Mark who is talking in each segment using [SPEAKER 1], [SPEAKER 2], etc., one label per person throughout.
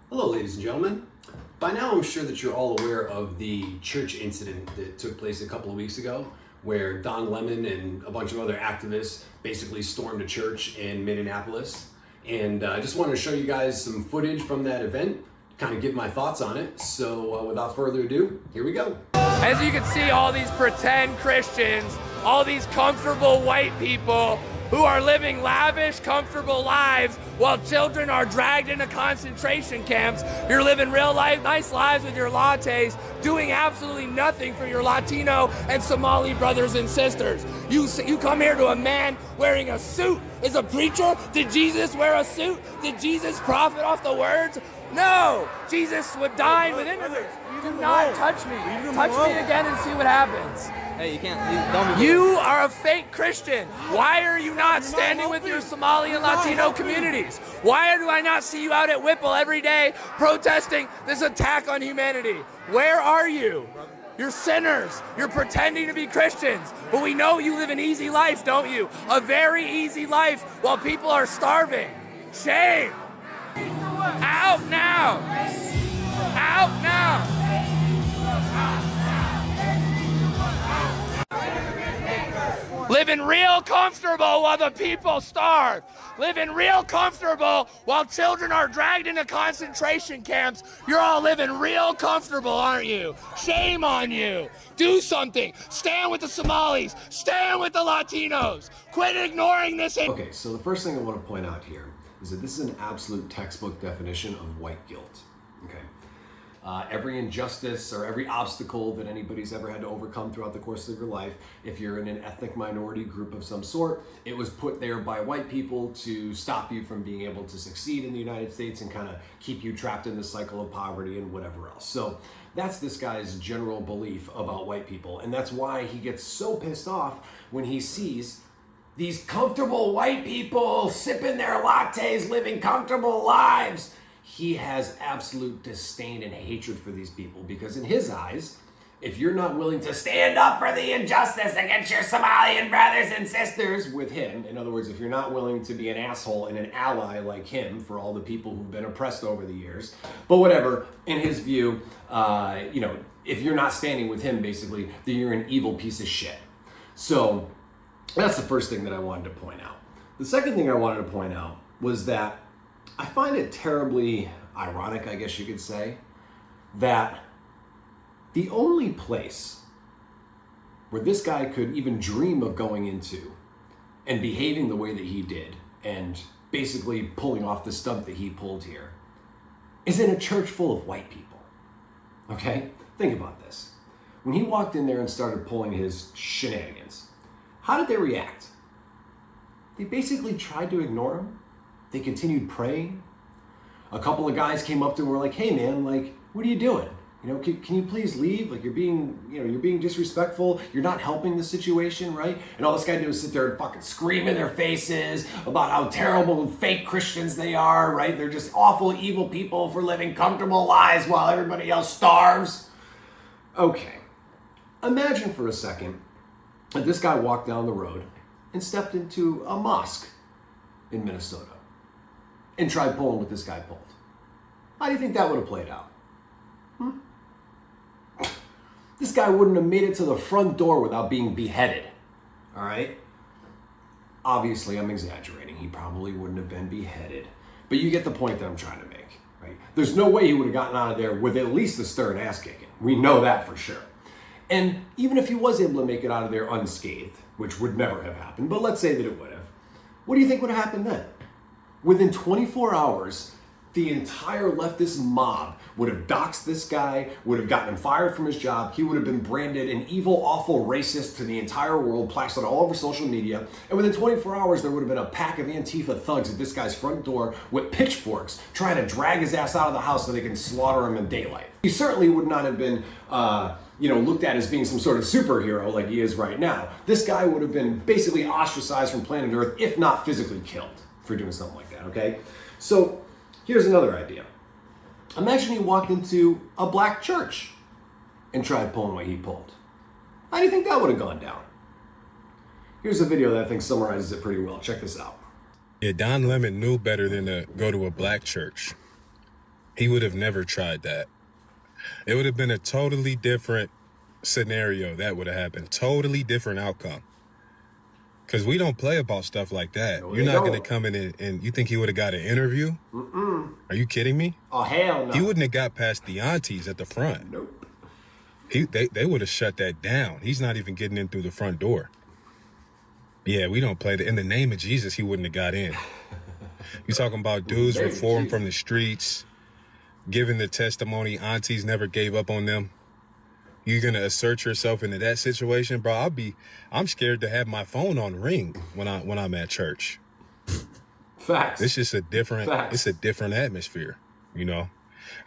[SPEAKER 1] Hello, ladies and gentlemen. By now, I'm sure that you're all aware of the church incident that took place a couple of weeks ago, where Don Lemon and a bunch of other activists basically stormed a church in Minneapolis. And I just wanted to show you guys some footage from that event, kind of give my thoughts on it. So without further ado, here we go.
[SPEAKER 2] As you can see, all these pretend Christians, all these comfortable white people who are living lavish, comfortable lives while children are dragged into concentration camps. You're living real life, nice lives with your lattes, doing absolutely nothing for your Latino and Somali brothers and sisters. You come here to a man wearing a suit. Is a preacher? Did Jesus wear a suit? Did Jesus profit off the words? No! Jesus would dine with immigrants. Do not touch me. Touch me again and see what happens.
[SPEAKER 3] Hey, you can't.
[SPEAKER 2] You are a fake Christian. Why are you not standing with your Somali and Latino communities? Why do I not see you out at Whipple every day protesting this attack on humanity? Where are you? You're sinners. You're pretending to be Christians. But we know you live an easy life, don't you? A very easy life while people are starving. Shame. Out now. Out now. Living real comfortable while the people starve. Living real comfortable while children are dragged into concentration camps. You're all living real comfortable, aren't you? Shame on you. Do something. Stand with the Somalis. Stand with the Latinos. Quit ignoring this.
[SPEAKER 1] Okay, so the first thing I want to point out here is that this is an absolute textbook definition of white guilt. Okay. Every injustice or every obstacle that anybody's ever had to overcome throughout the course of their life, if you're in an ethnic minority group of some sort, it was put there by white people to stop you from being able to succeed in the United States and kind of keep you trapped in this cycle of poverty and whatever else. So that's this guy's general belief about white people. And that's why he gets so pissed off when he sees these comfortable white people sipping their lattes, living comfortable lives. He has absolute disdain and hatred for these people because in his eyes, if you're not willing to stand up for the injustice against your Somalian brothers and sisters with him, in other words, if you're not willing to be an asshole and an ally like him for all the people who've been oppressed over the years, but whatever, in his view, if you're not standing with him, basically, then you're an evil piece of shit. So that's the first thing that I wanted to point out. The second thing I wanted to point out was that I find it terribly ironic, I guess you could say, that the only place where this guy could even dream of going into and behaving the way that he did and basically pulling off the stunt that he pulled here is in a church full of white people. Okay? Think about this. When he walked in there and started pulling his shenanigans, how did they react? They basically tried to ignore him. They continued praying. A couple of guys came up to him and were like, "Hey man, like, what are you doing? Can you please leave? Like, you're being disrespectful. You're not helping the situation, right?" And all this guy did was sit there and fucking scream in their faces about how terrible and fake Christians they are, right? They're just awful, evil people for living comfortable lives while everybody else starves. Okay. Imagine for a second that this guy walked down the road and stepped into a mosque in Minnesota and tried pulling what this guy pulled. How do you think that would have played out? This guy wouldn't have made it to the front door without being beheaded, all right? Obviously, I'm exaggerating. He probably wouldn't have been beheaded, but you get the point that I'm trying to make, right? There's no way he would have gotten out of there with at least a stern ass kicking. We know that for sure. And even if he was able to make it out of there unscathed, which would never have happened, but let's say that it would have, what do you think would have happened then? Within 24 hours, the entire leftist mob would have doxxed this guy, would have gotten him fired from his job. He would have been branded an evil, awful racist to the entire world, plastered all over social media. And within 24 hours, there would have been a pack of Antifa thugs at this guy's front door with pitchforks trying to drag his ass out of the house so they can slaughter him in daylight. He certainly would not have been looked at as being some sort of superhero like he is right now. This guy would have been basically ostracized from planet Earth, if not physically killed for doing something like that, okay? So here's another idea. Imagine he walked into a black church and tried pulling what he pulled. How do you think that would have gone down? Here's a video that I think summarizes it pretty well. Check this out.
[SPEAKER 4] Yeah, Don Lemon knew better than to go to a black church.
[SPEAKER 3] he would have never tried that. It would have been a totally different scenario that would have happened. Totally different outcome. Because we don't play about stuff like that.
[SPEAKER 1] No,
[SPEAKER 3] You're not going to
[SPEAKER 1] don't.
[SPEAKER 3] come in and you think he would have got an interview?
[SPEAKER 1] Mm-mm.
[SPEAKER 3] Are you kidding me?
[SPEAKER 1] Oh, hell no.
[SPEAKER 3] He wouldn't have got past the aunties at the front.
[SPEAKER 1] Nope.
[SPEAKER 3] They would have shut that down. He's not even getting in through the front door. Yeah, we don't play that. In the name of Jesus, he wouldn't have got in. You talking about dudes reformed from the streets, giving the testimony, aunties never gave up on them. You're gonna assert yourself into that situation, bro. I'm scared to have my phone on ring when I'm at church.
[SPEAKER 1] Facts.
[SPEAKER 3] It's just a different atmosphere, you know.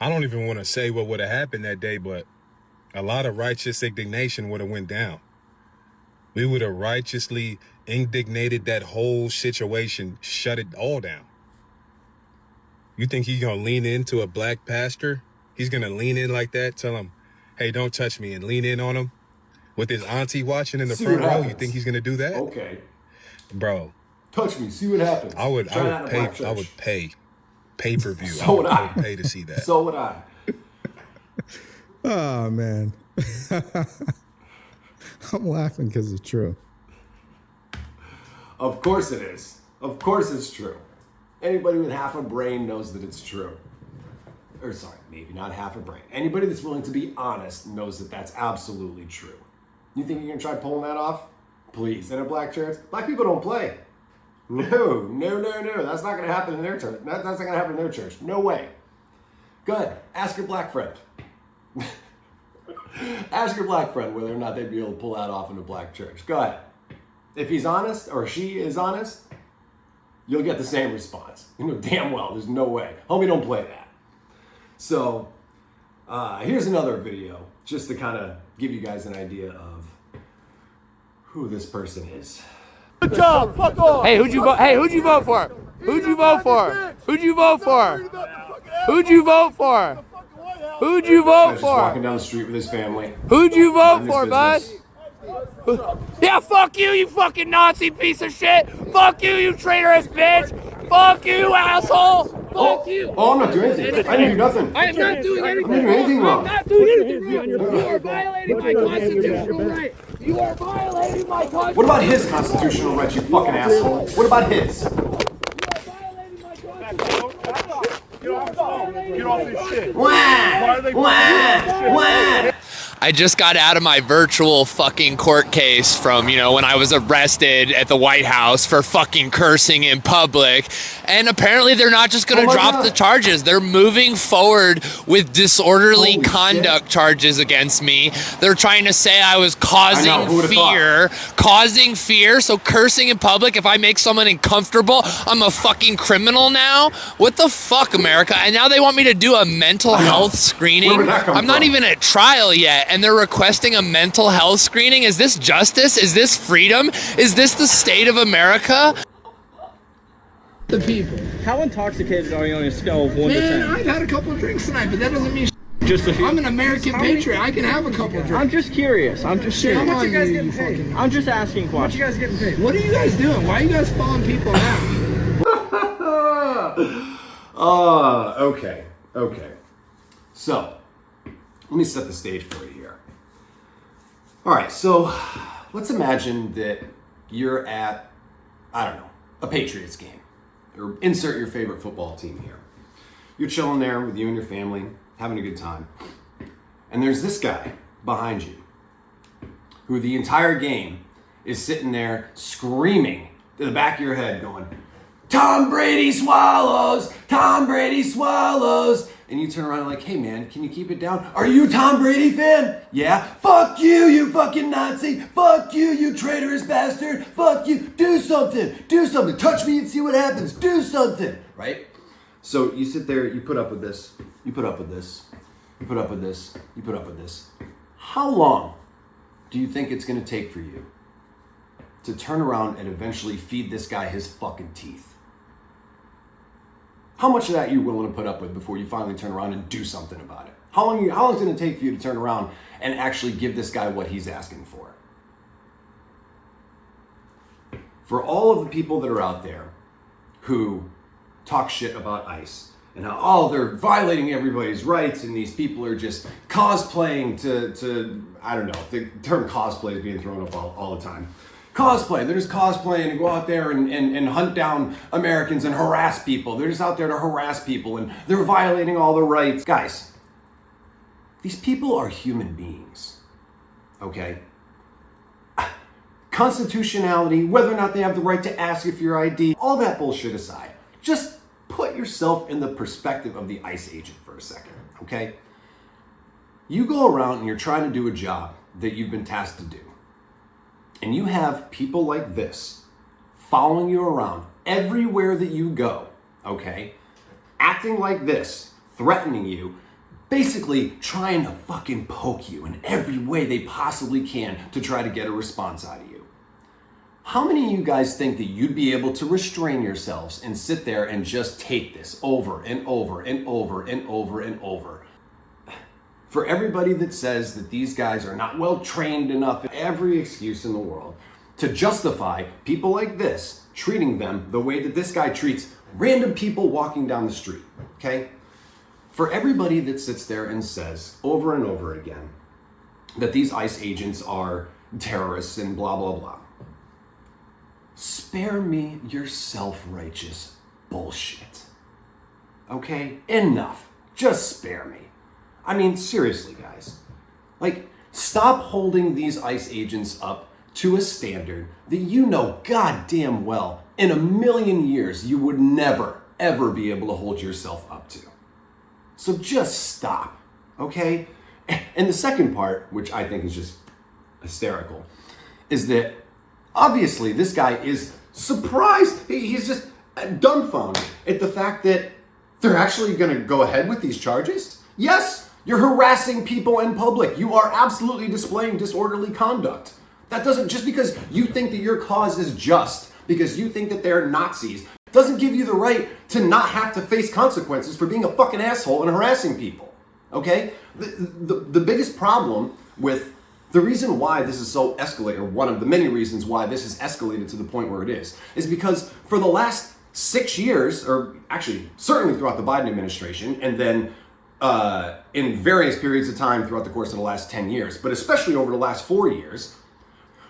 [SPEAKER 3] I don't even want to say what would have happened that day, but a lot of righteous indignation would have went down. We would have righteously indignated that whole situation, shut it all down. You think he's gonna lean into a black pastor? He's gonna lean in like that, tell him, hey, don't touch me, and lean in on him with his auntie watching in the front row? You think he's gonna do that?
[SPEAKER 1] Okay.
[SPEAKER 3] Bro.
[SPEAKER 1] Touch me, see what happens.
[SPEAKER 3] I would pay pay-per-view.
[SPEAKER 1] So would I.
[SPEAKER 3] I would pay to see that.
[SPEAKER 1] So would I.
[SPEAKER 4] Oh, man. I'm laughing because it's true.
[SPEAKER 1] Of course it is. Of course it's true. Anybody with half a brain knows that it's true. Or sorry, maybe not half a brain. Anybody that's willing to be honest knows that that's absolutely true. You think you're gonna try pulling that off? Please, in a black church? Black people don't play. No. That's not gonna happen in their church. That's not gonna happen in their church. No way. Go ahead, ask your black friend. Ask your black friend whether or not they'd be able to pull that off in a black church. Go ahead. If he's honest, or she is honest, you'll get the same response. You know damn well, there's no way. Homie, don't play that. So, here's another video, just to kind of give you guys an idea of who this person is.
[SPEAKER 2] Good job, fuck off! Hey, who'd you vote? Hey, who'd you vote for? Who'd you vote for? Who'd you vote for? Who'd you vote for? Who'd you vote
[SPEAKER 1] Just
[SPEAKER 2] for?
[SPEAKER 1] walking down the street with his family.
[SPEAKER 2] Who'd you vote
[SPEAKER 1] Minding
[SPEAKER 2] for,
[SPEAKER 1] his
[SPEAKER 2] bud?
[SPEAKER 1] business.
[SPEAKER 2] Yeah, fuck you, you fucking Nazi piece of shit! Fuck you, you traitorous bitch! Fuck you, asshole! Fuck you!
[SPEAKER 1] Oh, I'm not doing anything. I didn't do nothing.
[SPEAKER 2] I am not doing anything.
[SPEAKER 1] I'm not doing anything wrong.
[SPEAKER 2] I'm not doing anything wrong. You are violating my constitutional right. You are violating my constitutional right.
[SPEAKER 1] What about his constitutional rights, you fucking asshole? What about his?
[SPEAKER 2] You are violating my constitutional right.
[SPEAKER 5] Get off this shit.
[SPEAKER 2] I just got out of my virtual fucking court case from, when I was arrested at the White House for fucking cursing in public. And apparently they're not just going to drop the charges. They're moving forward with disorderly conduct charges against me. They're trying to say I was causing fear. So cursing in public, if I make someone uncomfortable, I'm a fucking criminal now? What the fuck, America? And now they want me to do a mental health screening. I'm not even at trial yet, and they're requesting a mental health screening. Is this justice? Is this freedom? Is this the state of America?
[SPEAKER 6] The people.
[SPEAKER 5] How intoxicated are you on a scale of 1 to 10?
[SPEAKER 6] Man, I've had a couple of drinks tonight, but that doesn't mean
[SPEAKER 5] Just a few.
[SPEAKER 6] I'm an American patriot. I can have a couple of drinks.
[SPEAKER 5] I'm just curious. I'm just
[SPEAKER 6] How
[SPEAKER 5] curious.
[SPEAKER 6] much you guys getting paid?
[SPEAKER 5] I'm just asking questions.
[SPEAKER 6] you guys getting paid? What are you guys doing? Why are you guys following people now?
[SPEAKER 1] Okay. So, let me set the stage for you here. All right, so let's imagine that you're at, a Patriots game. Or insert your favorite football team here. You're chilling there with you and your family, having a good time. And there's this guy behind you who the entire game is sitting there screaming to the back of your head going, Tom Brady swallows! Tom Brady swallows! And you turn around and like, hey man, can you keep it down? Are you a Tom Brady fan? Yeah? Fuck you, you fucking Nazi! Fuck you, you traitorous bastard! Fuck you! Do something! Do something! Touch me and see what happens! Do something! Right? So you sit there, you put up with this, you put up with this, you put up with this, you put up with this. How long do you think it's gonna take for you to turn around and eventually feed this guy his fucking teeth? How much of that are you willing to put up with before you finally turn around and do something about it? How long is it going to take for you to turn around and actually give this guy what he's asking for? For all of the people that are out there who talk shit about ICE, and how, oh, they're violating everybody's rights, and these people are just cosplaying to I don't know, the term cosplay is being thrown up all the time. Cosplay, they're just cosplaying to go out there and hunt down Americans and harass people. They're just out there to harass people, and they're violating all their rights. Guys, these people are human beings, okay? Constitutionality, whether or not they have the right to ask if your ID, all that bullshit aside, just put yourself in the perspective of the ICE agent for a second, okay? You go around and you're trying to do a job that you've been tasked to do, and you have people like this following you around everywhere that you go, okay? Acting like this, threatening you, basically trying to fucking poke you in every way they possibly can to try to get a response out of you. How many of you guys think that you'd be able to restrain yourselves and sit there and just take this over and over and over and over and over? For everybody that says that these guys are not well trained enough, every excuse in the world to justify people like this treating them the way that this guy treats random people walking down the street, okay? For everybody that sits there and says over and over again that these ICE agents are terrorists and blah, blah, blah, spare me your self-righteous bullshit. Okay? Enough. Just spare me. I mean, seriously, guys. Like, stop holding these ICE agents up to a standard that you know goddamn well in a million years you would never, ever be able to hold yourself up to. So just stop, okay? And the second part, which I think is just hysterical, is that obviously this guy is surprised. He's just dumbfounded at the fact that they're actually going to go ahead with these charges. Yes, you're harassing people in public. You are absolutely displaying disorderly conduct. That doesn't, just because you think that your cause is just, because you think that they're Nazis, doesn't give you the right to not have to face consequences for being a fucking asshole and harassing people, okay? The biggest problem with the reason why this is so escalated, or one of the many reasons why this has escalated to the point where it is because for the last 6 years, or actually certainly throughout the Biden administration, and then in various periods of time throughout the course of the last 10 years, but especially over the last 4 years,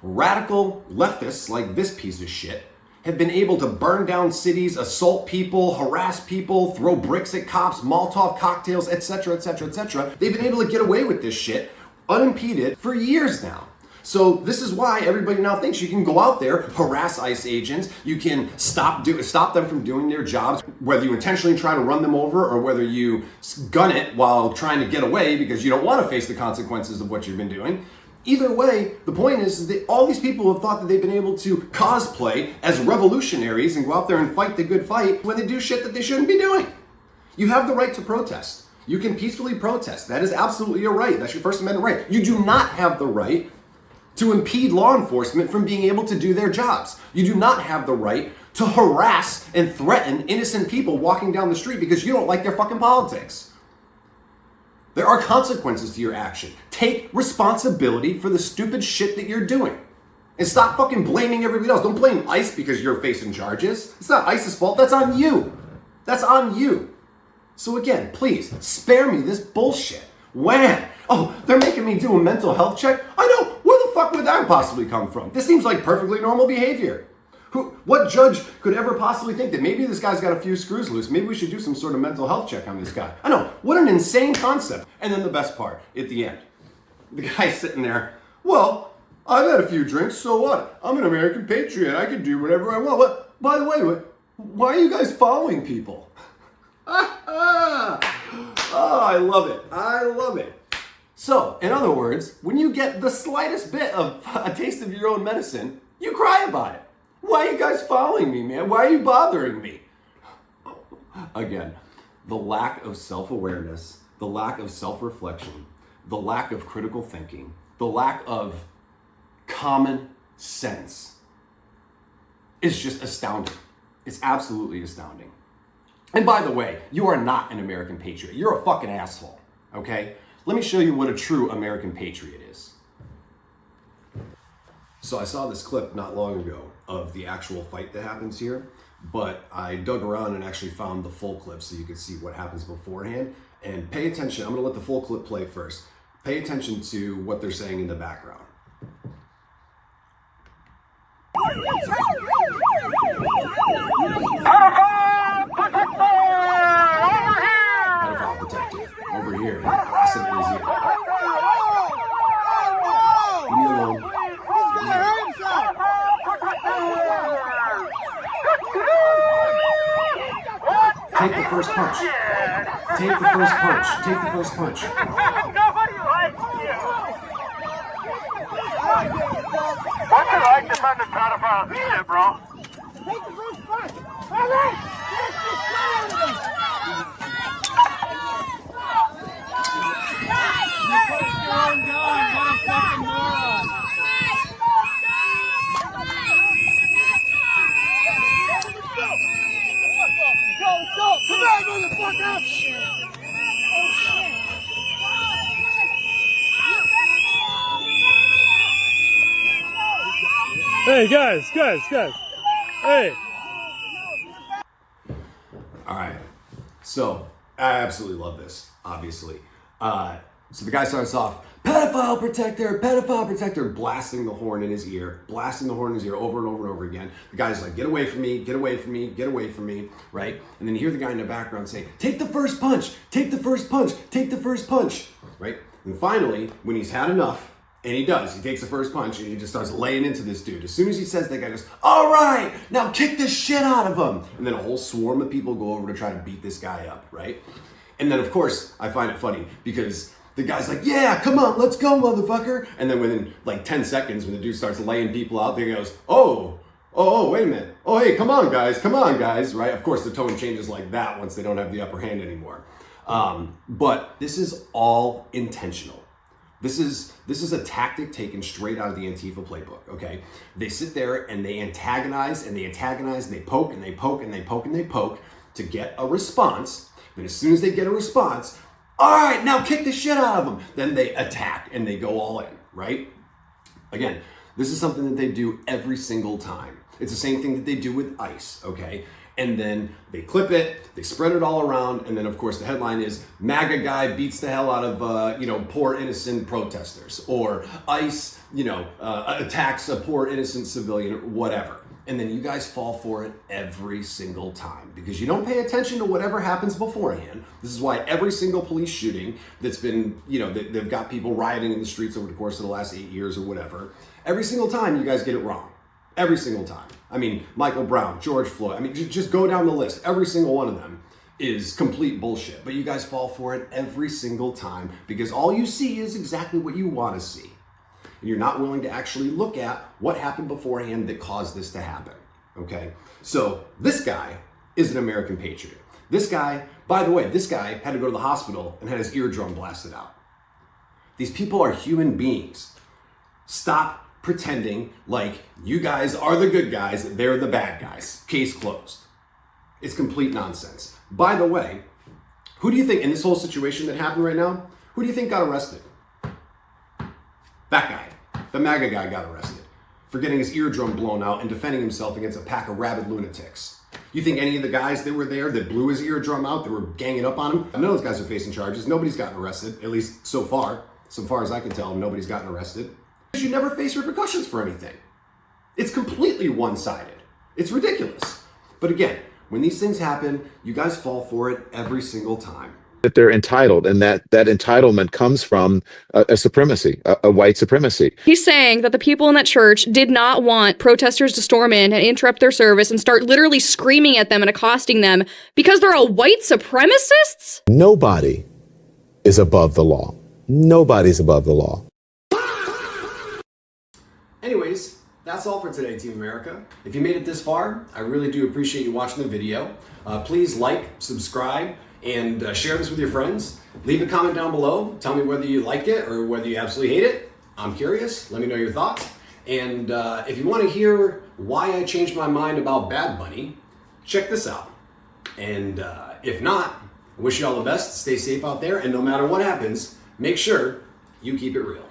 [SPEAKER 1] radical leftists like this piece of shit have been able to burn down cities, assault people, harass people, throw bricks at cops, Molotov cocktails, etc., etc., etc. They've been able to get away with this shit unimpeded for years now. So this is why everybody now thinks you can go out there, harass ICE agents, you can stop them from doing their jobs, whether you intentionally try to run them over or whether you gun it while trying to get away because you don't want to face the consequences of what you've been doing. Either way, the point is that all these people have thought that they've been able to cosplay as revolutionaries and go out there and fight the good fight when they do shit that they shouldn't be doing. You have the right to protest. You can peacefully protest. That is absolutely your right. That's your First Amendment right. You do not have the right to impede law enforcement from being able to do their jobs. You do not have the right to harass and threaten innocent people walking down the street because you don't like their fucking politics. There are consequences to your action. Take responsibility for the stupid shit that you're doing. And stop fucking blaming everybody else. Don't blame ICE because you're facing charges. It's not ICE's fault. That's on you. That's on you. So again, please, spare me this bullshit. When? Oh, they're making me do a mental health check? I know. Where the fuck would that possibly come from? This seems like perfectly normal behavior. What judge could ever possibly think that maybe this guy's got a few screws loose? Maybe we should do some sort of mental health check on this guy. I know, what an insane concept. And then the best part, at the end, the guy's sitting there, well, I've had a few drinks, so what? I'm an American patriot, I can do whatever I want. What? By the way, why are you guys following people? Oh, I love it, I love it. So, in other words, when you get the slightest bit of a taste of your own medicine, you cry about it. Why are you guys following me, man? Why are you bothering me? Again, the lack of self-awareness, the lack of self-reflection, the lack of critical thinking, the lack of common sense is just astounding. It's absolutely astounding. And by the way, you are not an American patriot. You're a fucking asshole, okay? Let me show you what a true American patriot is. So I saw this clip not long ago of the actual fight that happens here but I dug around and actually found the full clip so you could see what happens beforehand. And pay attention, I'm gonna let the full clip play first. Pay attention to what they're saying in the background. Pedophile protector, over here, blasting in his ear. Leave me alone. Take the first punch. Take the first punch. Take the first punch.
[SPEAKER 7] Nobody likes you. What's it like defending pedophiles and shit, bro? Take the first punch. All right. Come on, motherfucker!
[SPEAKER 8] Hey, guys. Hey.
[SPEAKER 1] All right. So I absolutely love this, obviously. So the guy starts off, pedophile protector, blasting the horn in his ear over and over and over again. The guy's like, get away from me, right? And then you hear the guy in the background say, take the first punch, right? And finally, when he's had enough, and he does, he takes the first punch and he just starts laying into this dude. As soon as he says that, guy goes, all right, now kick the shit out of him. And then a whole swarm of people go over to try to beat this guy up, right? And then of course, I find it funny because the guy's like, yeah, come on, let's go, motherfucker. And then within like 10 seconds, when the dude starts laying people out, he goes, oh, wait a minute. Oh, hey, come on, guys, right? Of course, the tone changes like that once they don't have the upper hand anymore. But this is all intentional. This is a tactic taken straight out of the Antifa playbook, okay? They sit there and they antagonize and they poke and they poke to get a response. And as soon as they get a response, all right, now kick the shit out of them. Then they attack and they go all in, right? Again, this is something that they do every single time. It's the same thing that they do with ICE, okay? And then they clip it, they spread it all around, and then of course the headline is MAGA guy beats the hell out of poor innocent protesters, or ICE attacks a poor innocent civilian, whatever. And then you guys fall for it every single time because you don't pay attention to whatever happens beforehand. This is why every single police shooting that's been, they've got people rioting in the streets over the course of the last 8 years or whatever, every single time you guys get it wrong. Every single time. I mean, Michael Brown, George Floyd, I mean, just go down the list. Every single one of them is complete bullshit. But you guys fall for it every single time because all you see is exactly what you want to see. And you're not willing to actually look at what happened beforehand that caused this to happen, okay? So this guy is an American patriot. This guy, by the way, had to go to the hospital and had his eardrum blasted out. These people are human beings. Stop pretending like you guys are the good guys, they're the bad guys. Case closed. It's complete nonsense. By the way, who do you think in this whole situation that happened right now, who do you think got arrested? That guy, the MAGA guy got arrested for getting his eardrum blown out and defending himself against a pack of rabid lunatics. You think any of the guys that were there that blew his eardrum out, that were ganging up on him, none of those guys are facing charges. Nobody's gotten arrested, at least so far as I can tell, nobody's gotten arrested. You never face repercussions for anything. It's completely one-sided. It's ridiculous. But again, when these things happen, you guys fall for it every single time.
[SPEAKER 9] That they're entitled, and that entitlement comes from a supremacy, a white supremacy.
[SPEAKER 10] He's saying that the people in that church did not want protesters to storm in and interrupt their service and start literally screaming at them and accosting them because they're all white supremacists?
[SPEAKER 9] Nobody is above the law. Nobody's above the law.
[SPEAKER 1] Anyways, that's all for today, Team America. If you made it this far, I really do appreciate you watching the video. Please like, subscribe, and share this with your friends. Leave a comment down below. Tell me whether you like it or whether you absolutely hate it. I'm curious. Let me know your thoughts. And if you want to hear why I changed my mind about Bad Bunny, check this out. And if not, I wish you all the best. Stay safe out there. And no matter what happens, make sure you keep it real.